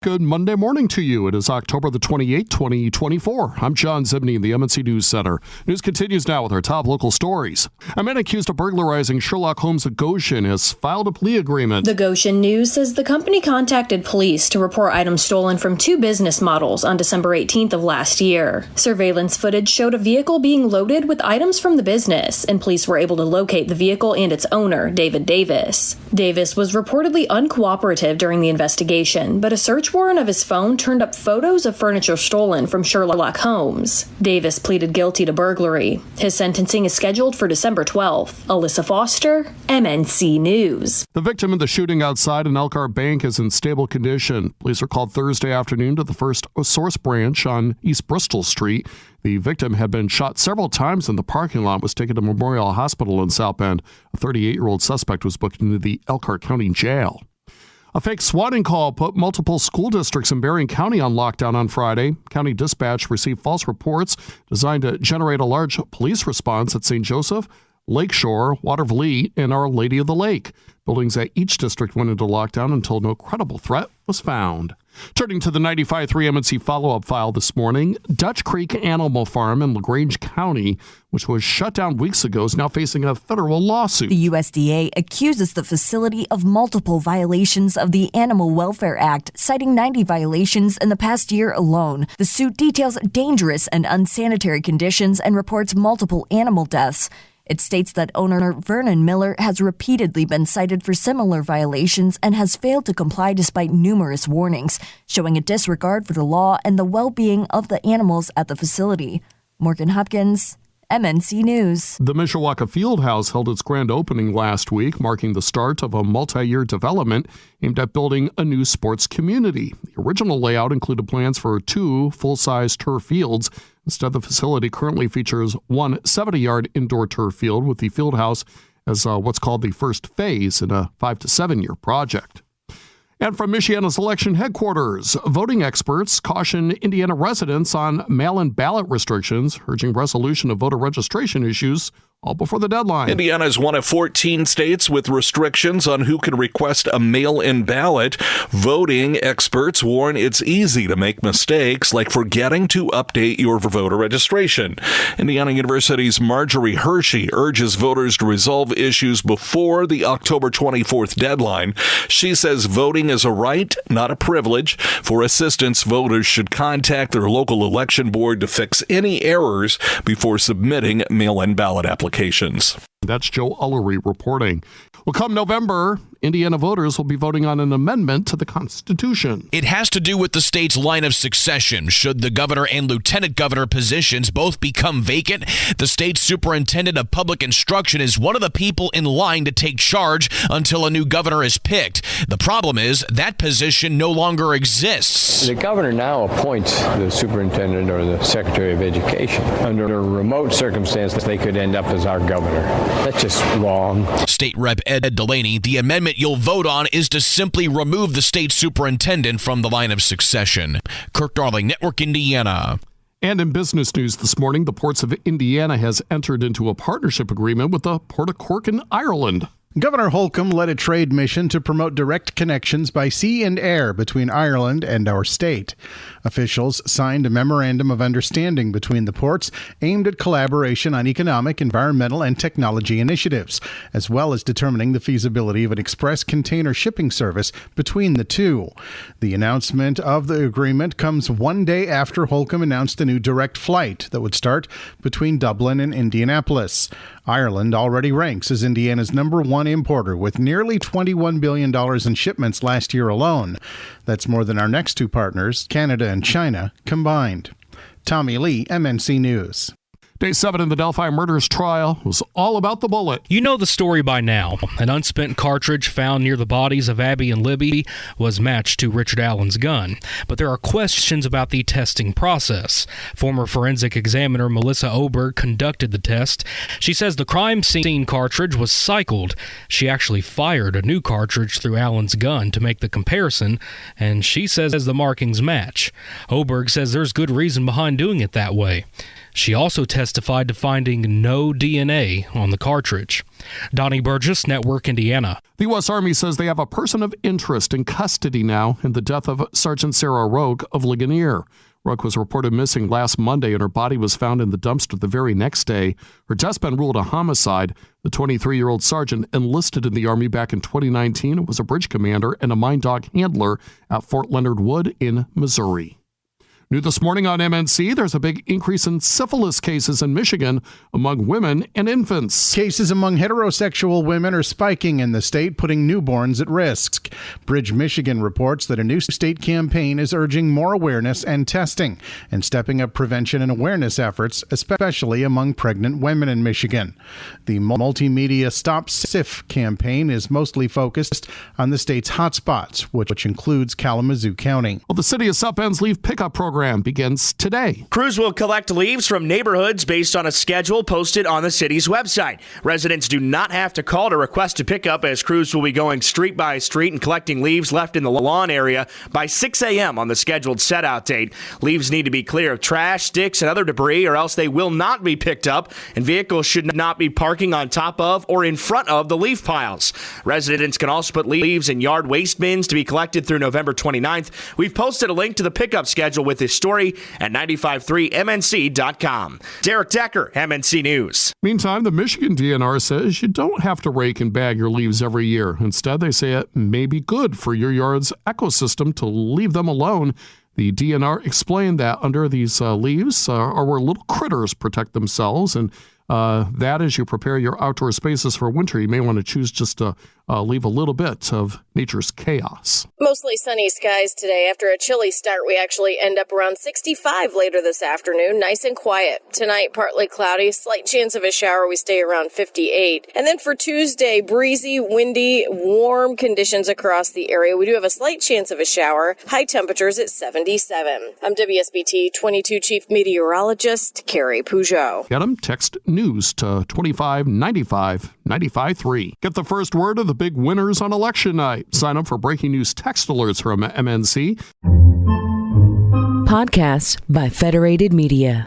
Good Monday morning to you. It is October the 28th, 2024. I'm John Zibney in the MNC News Center. News continues now with our top local stories. A man accused of burglarizing Sherlock Homes of Goshen has filed a plea agreement. The Goshen News says the company contacted police to report items stolen from two business models on December 18th of last year. Surveillance footage showed a vehicle being loaded with items from the business, and police were able to locate the vehicle and its owner, David Davis. Davis was reportedly uncooperative during the investigation, but a search warrant of his phone turned up photos of furniture stolen from Sherlock Homes. Davis pleaded guilty to burglary. His sentencing is scheduled for December 12th. Alyssa Foster, MNC News. The victim in the shooting outside an Elkhart bank is in stable condition. Police are called Thursday afternoon to the First Source branch on East Bristol Street. The victim had been shot several times in the parking lot, was taken to Memorial Hospital in South Bend. A 38-year-old suspect was booked into the Elkhart County Jail. A fake swatting call put multiple school districts in Berrien County on lockdown on Friday. County Dispatch received false reports designed to generate a large police response at St. Joseph, Lakeshore, Waterville, and Our Lady of the Lake. Buildings at each district went into lockdown until no credible threat was found. Turning to the 95.3 MNC follow-up file this morning, Dutch Creek Animal Farm in LaGrange County, which was shut down weeks ago, is now facing a federal lawsuit. The USDA accuses the facility of multiple violations of the Animal Welfare Act, citing 90 violations in the past year alone. The suit details dangerous and unsanitary conditions and reports multiple animal deaths. It states that owner Vernon Miller has repeatedly been cited for similar violations and has failed to comply despite numerous warnings, showing a disregard for the law and the well-being of the animals at the facility. Morgan Hopkins, MNC News. The Mishawaka Fieldhouse held its grand opening last week, marking the start of a multi-year development aimed at building a new sports community. The original layout included plans for 2 full-size turf fields. Instead, the facility currently features one 70-yard indoor turf field, with the Fieldhouse as what's called the first phase in a 5 to 7 year project. And from Michiana's election headquarters, voting experts caution Indiana residents on mail-in ballot restrictions, urging resolution of voter registration issues all before the deadline. Indiana is one of 14 states with restrictions on who can request a mail-in ballot. Voting experts warn it's easy to make mistakes, like forgetting to update your voter registration. Indiana University's Marjorie Hershey urges voters to resolve issues before the October 24th deadline. She says voting is a right, not a privilege. For assistance, voters should contact their local election board to fix any errors before submitting mail-in ballot applications. That's Joe Ullery reporting. Well, come November, Indiana voters will be voting on an amendment to the Constitution. It has to do with the state's line of succession. Should the governor and lieutenant governor positions both become vacant, the state superintendent of public instruction is one of the people in line to take charge until a new governor is picked. The problem is that position no longer exists. The governor now appoints the superintendent or the secretary of education. Under remote circumstances, they could end up as our governor. That's just wrong. State Rep Ed Delaney, the amendment you'll vote on is to simply remove the state superintendent from the line of succession. Kirk Darling, Network Indiana. And in business news this morning, the Ports of Indiana has entered into a partnership agreement with the Port of Cork in Ireland. Governor Holcomb led a trade mission to promote direct connections by sea and air between Ireland and our state. Officials signed a memorandum of understanding between the ports aimed at collaboration on economic, environmental, and technology initiatives, as well as determining the feasibility of an express container shipping service between the two. The announcement of the agreement comes one day after Holcomb announced a new direct flight that would start between Dublin and Indianapolis. Ireland already ranks as Indiana's #1 importer, with nearly $21 billion in shipments last year alone. That's more than our next two partners, Canada and China, combined. Tommy Lee, MNC News. Day 7 in the Delphi murders trial was all about the bullet. You know the story by now. An unspent cartridge found near the bodies of Abby and Libby was matched to Richard Allen's gun. But there are questions about the testing process. Former forensic examiner Melissa Oberg conducted the test. She says the crime scene cartridge was cycled. She actually fired a new cartridge through Allen's gun to make the comparison, and she says the markings match. Oberg says there's good reason behind doing it that way. She also testified to finding no DNA on the cartridge. Donnie Burgess, Network Indiana. The U.S. Army says they have a person of interest in custody now in the death of Sergeant Sarah Roque of Ligonier. Roque was reported missing last Monday, and her body was found in the dumpster the very next day. Her death's been ruled a homicide. The 23-year-old sergeant enlisted in the Army back in 2019 and was a bridge commander and a mine dog handler at Fort Leonard Wood in Missouri. New this morning on MNC, there's a big increase in syphilis cases in Michigan among women and infants. Cases among heterosexual women are spiking in the state, putting newborns at risk. Bridge, Michigan reports that a new state campaign is urging more awareness and testing and stepping up prevention and awareness efforts, especially among pregnant women in Michigan. The multimedia Stop SIF campaign is mostly focused on the state's hotspots, which includes Kalamazoo County. Well, the City of South Bend's Leaf Pickup Program begins today. Crews will collect leaves from neighborhoods based on a schedule posted on the city's website. Residents do not have to call to request a pickup, as crews will be going street by street and collecting leaves left in the lawn area by 6 a.m. on the scheduled set-out date. Leaves need to be clear of trash, sticks, and other debris, or else they will not be picked up, and vehicles should not be parking on top of or in front of the leaf piles. Residents can also put leaves in yard waste bins to be collected through November 29th. We've posted a link to the pickup schedule with this story at 953mnc.com. Derek Decker, MNC News. Meantime, the Michigan DNR says you don't have to rake and bag your leaves every year. Instead, they say it may be good for your yard's ecosystem to leave them alone. The DNR explained that under these leaves are where little critters protect themselves, and that as you prepare your outdoor spaces for winter, you may want to choose just to leave a little bit of nature's chaos. Mostly sunny skies today. After a chilly start, we actually end up around 65 later this afternoon. Nice and quiet. Tonight, partly cloudy. Slight chance of a shower. We stay around 58. And then for Tuesday, breezy, windy, warm conditions across the area. We do have a slight chance of a shower. High temperatures at 77. I'm WSBT 22 Chief Meteorologist Carrie Peugeot. Get them? Text news to 2595 953. Get the first word of the big winners on election night. Sign up for breaking news text alerts from MNC. Podcasts by Federated Media.